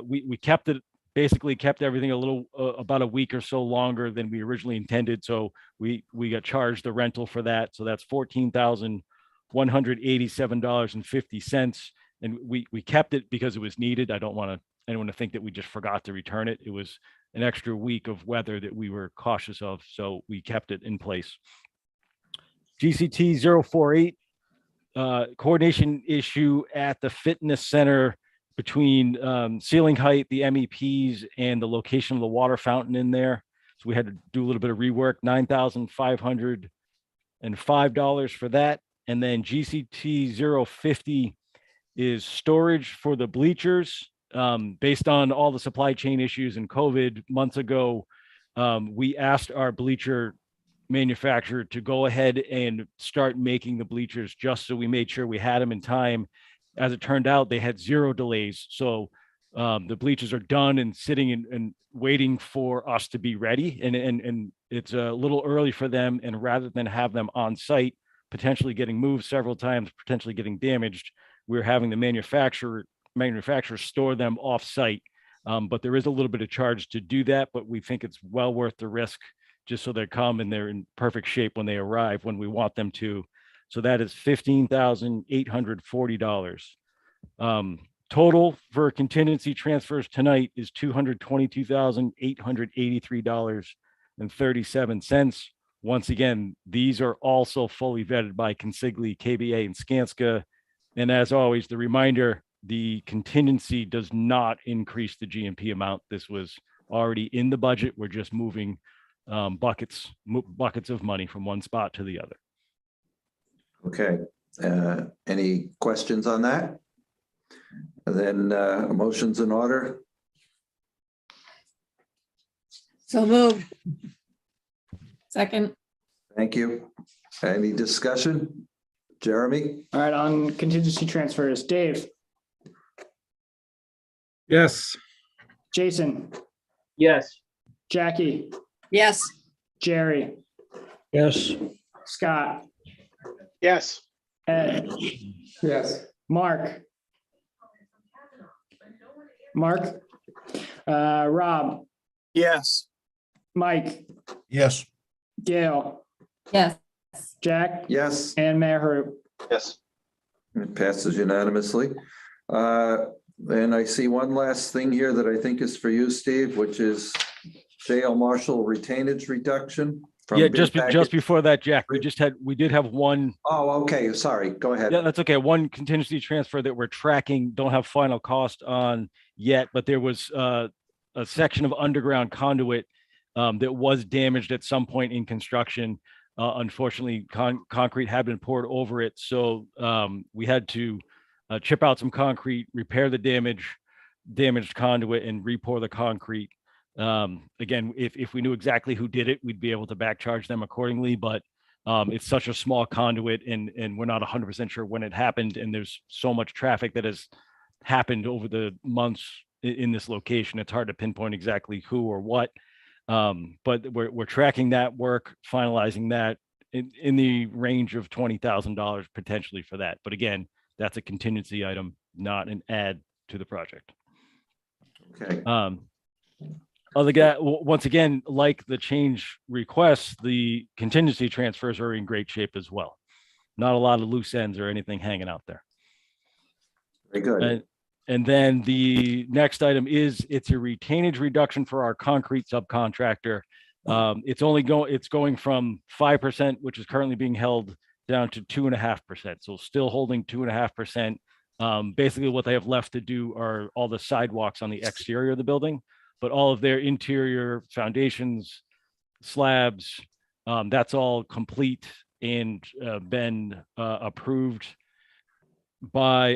we kept it, basically kept everything a little, about a week or so longer than we originally intended. So we got charged the rental for that. So that's $14,187.50. And we kept it because it was needed. I don't want anyone to think that we just forgot to return it. It was an extra week of weather that we were cautious of. So we kept it in place. GCT 048, coordination issue at the fitness center between ceiling height, the MEPs, and the location of the water fountain in there. So we had to do a little bit of rework, $9,505 for that. And then GCT 050 is storage for the bleachers. Based on all the supply chain issues and COVID months ago, we asked our bleacher manufacturer to go ahead and start making the bleachers just so we made sure we had them in time. As it turned out, they had 0 delays. So the bleachers are done and sitting and waiting for us to be ready. And it's a little early for them. And rather than have them on site, potentially getting moved several times, potentially getting damaged, we're having the manufacturer store them off site. But there is a little bit of charge to do that, but we think it's well worth the risk just so they come and they're in perfect shape when they arrive, when we want them to. So that is $15,840. Total for contingency transfers tonight is $222,883.37. Once again, these are also fully vetted by Consigli, KBA, and Skanska. And as always, the reminder, the contingency does not increase the GMP amount. This was already in the budget. We're just moving buckets of money from one spot to the other. Okay, any questions on that? And then motions in order. So moved. Second. Thank you. Any discussion? Jeremy? All right, on contingency transfers, Dave, Yes. Jason, Yes. Jackie, Yes. Jerry, Yes. Scott, Yes. Ed, Yes. Mark. Rob, Yes. Mike, Yes. Gail, Yes. Jack, Yes, and Mayor Herb. Yes. it passes unanimously. And I see one last thing here that I think is for you, Steve, which is jail marshal retainage reduction. from Yeah, bid just package. before that, Jack, we did have one. Oh, okay, sorry, go ahead. Yeah, that's okay. One contingency transfer that we're tracking, don't have final cost on yet, but there was a section of underground conduit that was damaged at some point in construction. Unfortunately, concrete had been poured over it, so we had to chip out some concrete, repair the damaged conduit, and re-pour the concrete. Again, if we knew exactly who did it, we'd be able to back charge them accordingly, but it's such a small conduit, and we're not 100% sure when it happened, and there's so much traffic that has happened over the months in this location. It's hard to pinpoint exactly who or what, but we're tracking that work, finalizing that in the range of $20,000 potentially for that. But again, that's a contingency item, not an add to the project. Okay, Once again, like the change requests, the contingency transfers are in great shape as well. Not a lot of loose ends or anything hanging out there. very good. And then the next item is, it's a retainage reduction for our concrete subcontractor. It's going from 5%, which is currently being held, down to 2.5%. So still holding 2.5%. Basically what they have left to do are all the sidewalks on the exterior of the building, but all of their interior foundations, slabs, that's all complete and been approved by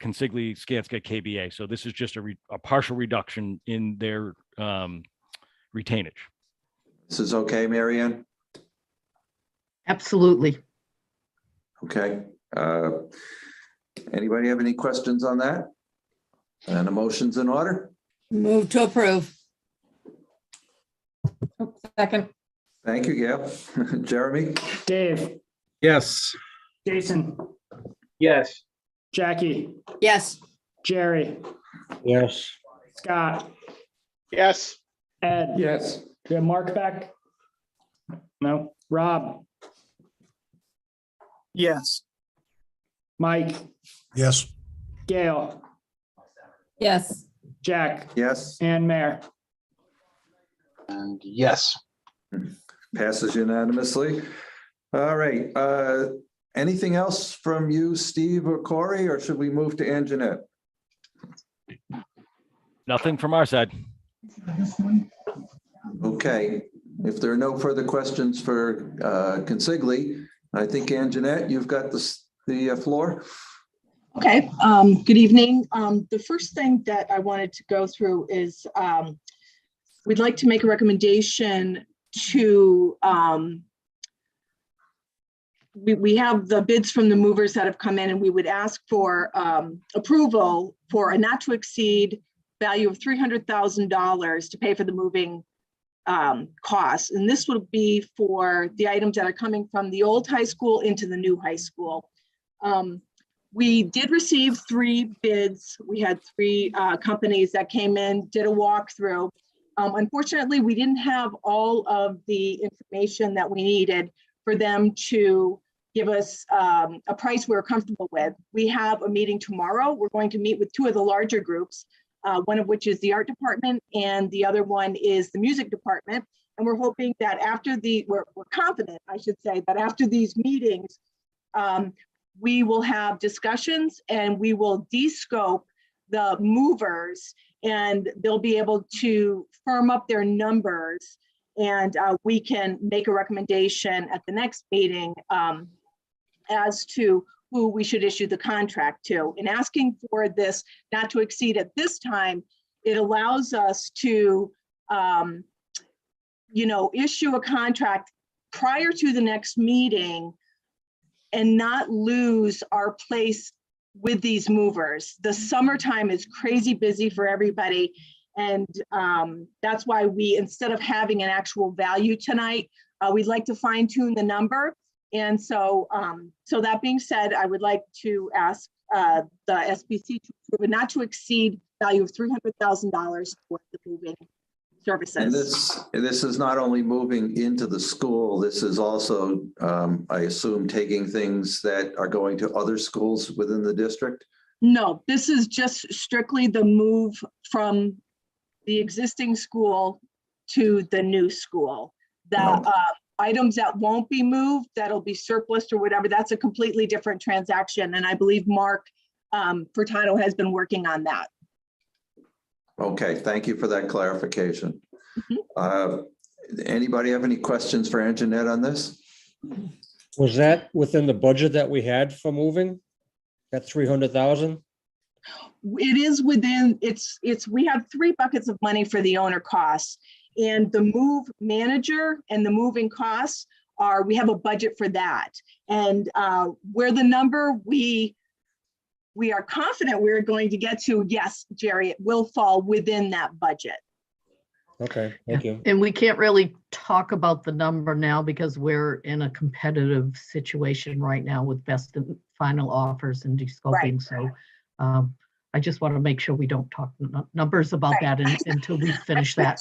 Consigli, Skanska, KBA. So this is just a partial reduction in their retainage. This is okay, Mary Ann? Absolutely. Okay. Anybody have any questions on that? And the motion's in order? Move to approve. Second. Thank you, Gail. Jeremy? Dave, Yes. Jason, Yes. Jackie, Yes. Jerry, Yes. Scott, Yes. Ed. Yes. Do you have Mark back? No. Rob, Yes. Mike, Yes. Gail, Yes. Jack, Yes, and Mayor. And yes. passes unanimously. All right. Anything else from you, Steve or Corey, or should we move to Anjanette? Nothing from our side. Okay, if there are no further questions for Consigli, I think Anjanette, you've got the floor. Okay, good evening. The first thing that I wanted to go through is we'd like to make a recommendation to, we have the bids from the movers that have come in, and we would ask for approval for a not to exceed value of $300,000 to pay for the moving costs. And this would be for the items that are coming from the old high school into the new high school. We did receive 3 bids. We had 3 companies that came in, did a walkthrough. Unfortunately, we didn't have all of the information that we needed for them to give us a price we're comfortable with. We have a meeting tomorrow. We're going to meet with two of the larger groups, one of which is the art department and the other one is the music department. And we're hoping that after we're confident, I should say, that after these meetings, we will have discussions and we will de-scope the movers and they'll be able to firm up their numbers, and we can make a recommendation at the next meeting as to who we should issue the contract to. In asking for this not to exceed at this time, it allows us to issue a contract prior to the next meeting and not lose our place with these movers. The summertime is crazy busy for everybody. And that's why we, instead of having an actual value tonight, we'd like to fine tune the number. And so, so that being said, I would like to ask the SBC to approve a not to exceed value of $300,000 for the moving services. And this is not only moving into the school, this is also, I assume, taking things that are going to other schools within the district? No, this is just strictly the move from the existing school to the new school. The items that won't be moved, that'll be surplus or whatever, that's a completely different transaction. And I believe Mark Furtado has been working on that. Okay, thank you for that clarification. Anybody have any questions for Anjanette on this? Was that within the budget that we had for moving? That 300,000? It is within, we have 3 buckets of money for the owner costs, and the move manager and the moving costs we have a budget for that. And where the number we are confident we're going to get to, yes, Jerry, it will fall within that budget. Okay, thank you. And we can't really talk about the number now because we're in a competitive situation right now with best and final offers and descoping. Right. So I just want to make sure we don't talk numbers about that until we finish that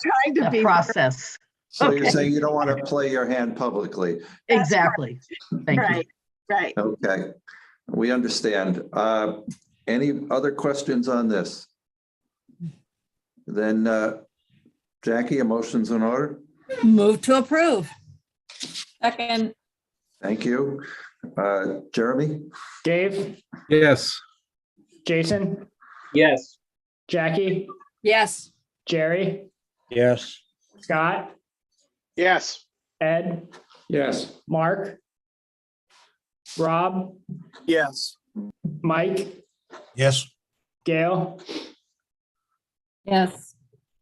process. So you're saying you don't want to play your hand publicly? Exactly. Thank you. Right. Okay, we understand. Any other questions on this? Then Jackie, a motion's in order. Move to approve. Second. Thank you. Jeremy? Dave, Yes. Jason, Yes. Jackie, Yes. Jerry, Yes. Scott, Yes. Ed, Yes. Mark, Rob, Yes. Mike, Yes. Gail, Yes.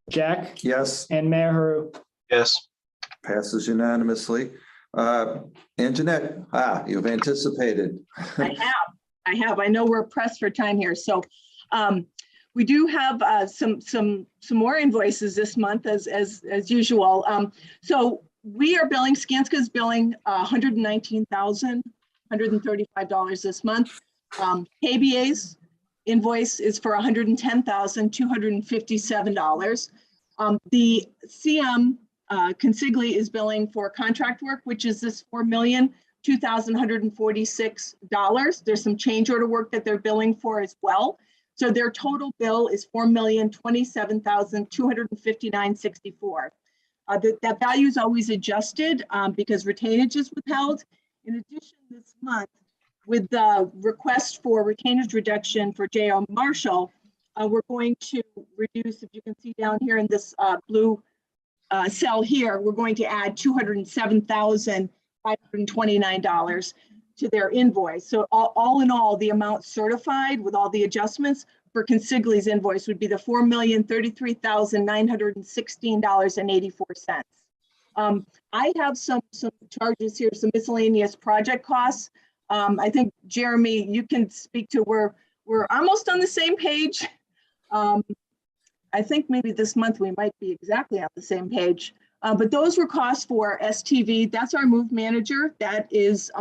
Jack, Yes, and Mayor Haru. Yes. passes unanimously. Anjanette, you've anticipated. I have. I know we're pressed for time here. So we do have some more invoices this month as usual. So we are billing, Skanska's billing $119,135 this month. KBA's invoice is for $110,257. The CM Consigli is billing for contract work, which is this $4,2,146. There's some change order work that they're billing for as well. So their total bill is $4,027,259.64. That value is always adjusted because retainage is withheld. In addition, this month, with the request for retainage reduction for J.O. Marshall, we're going to reduce, if you can see down here in this blue cell here, we're going to add $207,529 to their invoice. So all in all, the amount certified with all the adjustments for Consigli's invoice would be the $4,033,916.84. I have some charges here, some miscellaneous project costs. I think, Jeremy, you can speak to we're almost on the same page. I think maybe this month we might be exactly on the same page. But those were costs for STV. That's our move manager. That is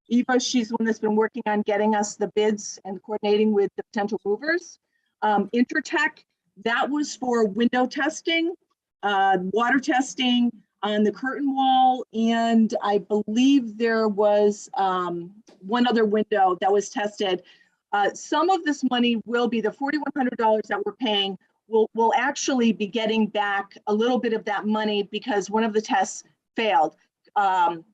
Eva. She's the one that's been working on getting us the bids and coordinating with the potential movers. Intertech, that was for window testing, water testing, on the curtain wall, and I believe there was one other window that was tested. Some of this money will be the $4,100 that we're paying. We'll actually be getting back a little bit of that money because one of the tests failed. Consigli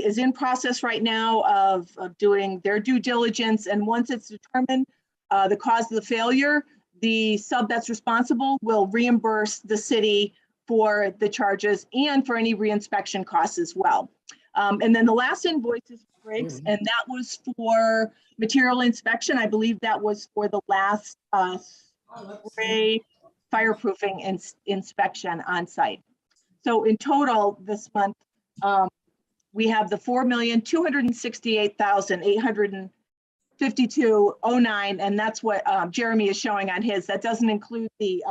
is in process right now of doing their due diligence, and once it's determined the cause of the failure, the sub that's responsible will reimburse the city for the charges and for any reinspection costs as well. And then the last invoice is for Briggs, and that was for material inspection. I believe that was for the last spray fireproofing inspection on site. So in total this month, we have the $4,268,852.09, and that's what Jeremy is showing on his. That doesn't include the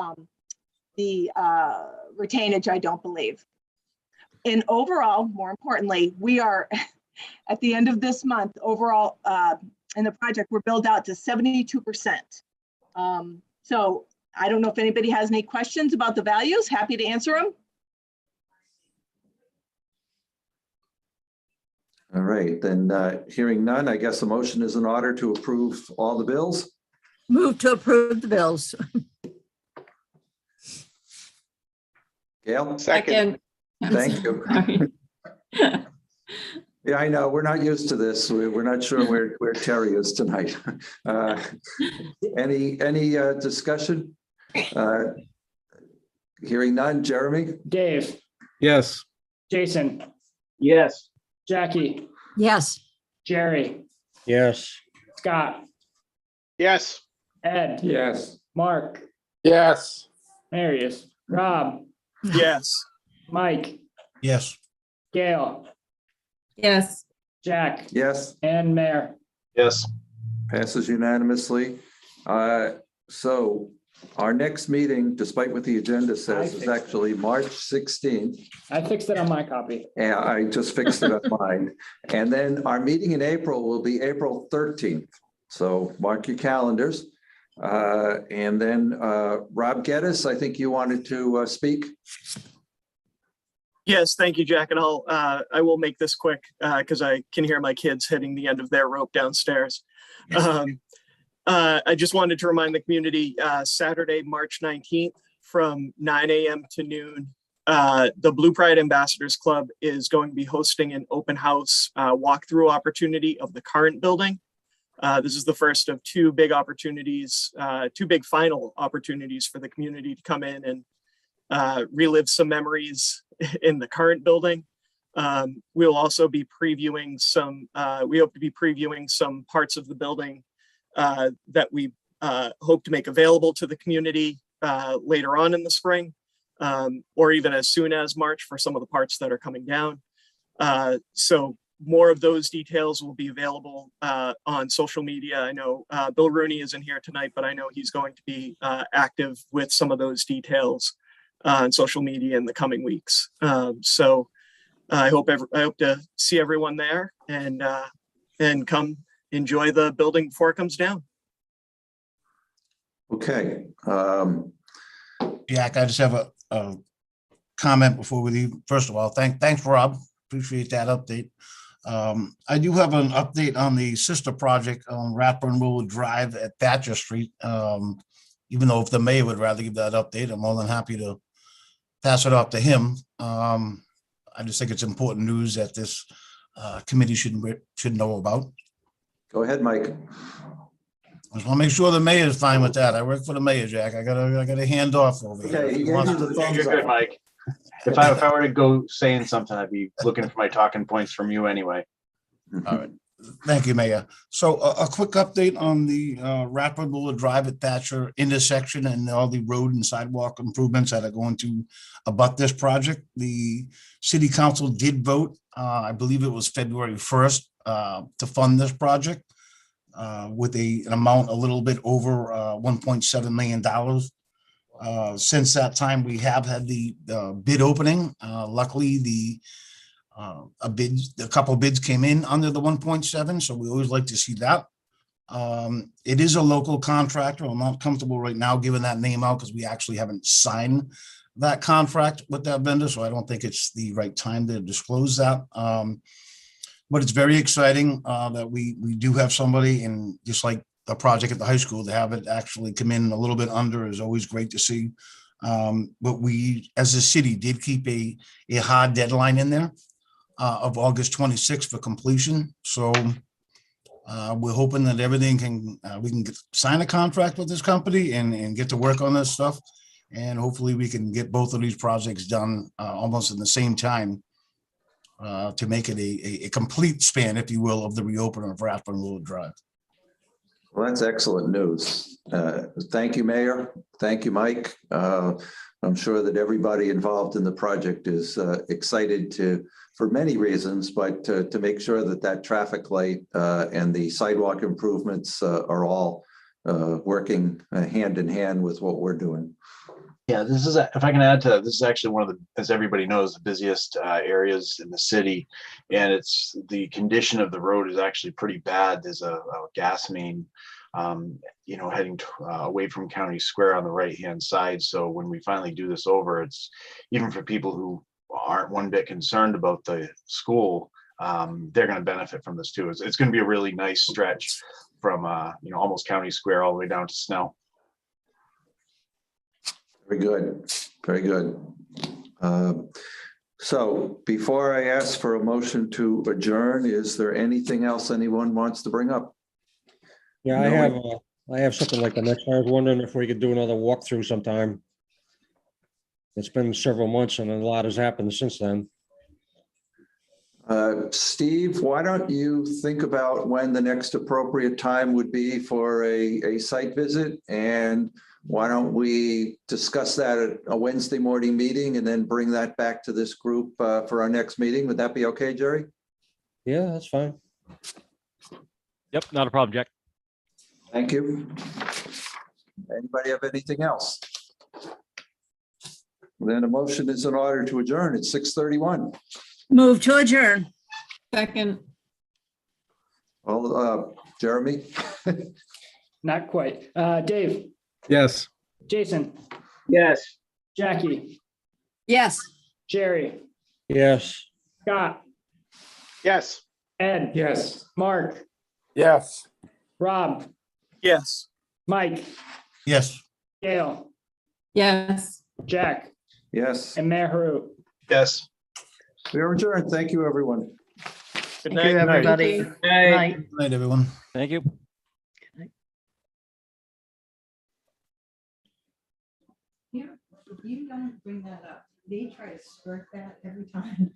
retainage, I don't believe. And overall, more importantly, we are at the end of this month, overall in the project, we're billed out to 72%. So I don't know if anybody has any questions about the values. Happy to answer them. All right, then hearing none, I guess a motion is in order to approve all the bills. Move to approve the bills. Gail? Second. Thank you. Yeah, I know, we're not used to this. We're not sure where Terry is tonight. Any discussion? Hearing none, Jeremy? Dave, Yes. Jason, Yes. Jackie, Yes. Jerry, Yes. Scott, Yes. Ed, Yes. Mark, Yes. Marius, Rob, Yes. Mike, Yes. Gail, Yes. Jack, Yes, and Mayor. Yes. passes unanimously. So our next meeting, despite what the agenda says, is actually March 16th. I fixed it on my copy. Yeah, I just fixed it on mine. And then our meeting in April will be April 13th. So mark your calendars. And then Rob Geddes, I think you wanted to speak. Yes, thank you, Jack. And I will make this quick because I can hear my kids hitting the end of their rope downstairs. I just wanted to remind the community, Saturday, March 19th from 9 a.m. to noon, the Blue Pride Ambassadors Club is going to be hosting an open house walkthrough opportunity of the current building. This is the first of two big opportunities, two big final opportunities for the community to come in and relive some memories in the current building. We'll also be previewing some, we hope to be previewing some parts of the building that we hope to make available to the community later on in the spring, or even as soon as March for some of the parts that are coming down. So more of those details will be available on social media. I know Bill Rooney isn't here tonight, but I know he's going to be active with some of those details on social media in the coming weeks. So I hope to see everyone there and come enjoy the building before it comes down. Okay. Jack, I just have a comment before we leave. First of all, thanks, Rob. Appreciate that update. I do have an update on the sister project on Rathburn Road Drive at Thatcher Street. Even though if the mayor would rather give that update, I'm more than happy to pass it off to him. I just think it's important news that this committee should know about. Go ahead, Mike. I just want to make sure the mayor is fine with that. I work for the mayor, Jack. I got a hand off over here. Okay, If he you wants gave you to- the thumbs You're good, up. Mike. If I were to go saying something, I'd be looking for my talking points from you anyway. All right. Thank you, Mayor. So a quick update on the Rathburn Boulevard Drive at Thatcher intersection and all the road and sidewalk improvements that are going to abut this project. The city council did vote, I believe it was February 1st, to fund this project with an amount a little bit over $1.7 million. Since that time, we have had the bid opening. Luckily, a couple of bids came in under the 1.7, so we always like to see that. It is a local contractor. I'm not comfortable right now giving that name out because we actually haven't signed that contract with that vendor, so I don't think it's the right time to disclose that. But it's very exciting that we do have somebody, and just like a project at the high school, to have it actually come in a little bit under is always great to see. But we, as a city, did keep a hard deadline in there of August 26th for completion. So we're hoping that everything we can sign a contract with this company and get to work on this stuff. And hopefully we can get both of these projects done almost in the same time to make it a complete span, if you will, of the reopening of Rathbun Road Drive. Well, that's excellent news. Thank you, Mayor. Thank you, Mike. I'm sure that everybody involved in the project is excited for many reasons, but to make sure that that traffic light and the sidewalk improvements are all working hand in hand with what we're doing. Yeah, this is, if I can add to that, this is actually one of the, as everybody knows, the busiest areas in the city. And it's, the condition of the road is actually pretty bad. There's a gas main, heading away from County Square on the right-hand side. So when we finally do this over, it's, even for people who aren't one bit concerned about the school, they're going to benefit from this too. It's going to be a really nice stretch from, almost County Square all the way down to Snell. Very good, very good. So before I ask for a motion to adjourn, is there anything else anyone wants to bring up? Yeah, I have something like the next. I was wondering if we could do another walkthrough sometime. It's been several months and a lot has happened since then. Steve, why don't you think about when the next appropriate time would be for a site visit? And why don't we discuss that at a Wednesday morning meeting and then bring that back to this group for our next meeting? Would that be okay, Jerry? Yeah, that's fine. Yep, not a problem, Jack. Thank you. Anybody have anything else? Then a motion is in order to adjourn at 6:31. Move to adjourn. Second. Well, Jeremy? Not quite. Dave, Yes. Jason, Yes. Jackie, Yes. Jerry, Yes. Scott, Yes. Ed, Yes. Mark, Yes. Rob, Yes. Mike, Yes. Gail, Yes. Jack, Yes, and Mayor Harut. Yes. we are adjourned. Thank you, everyone. Good Thank night. you, everybody. Good night. Good night, everyone. Thank you. Yeah, if you don't bring that up, they try to skirt that every time.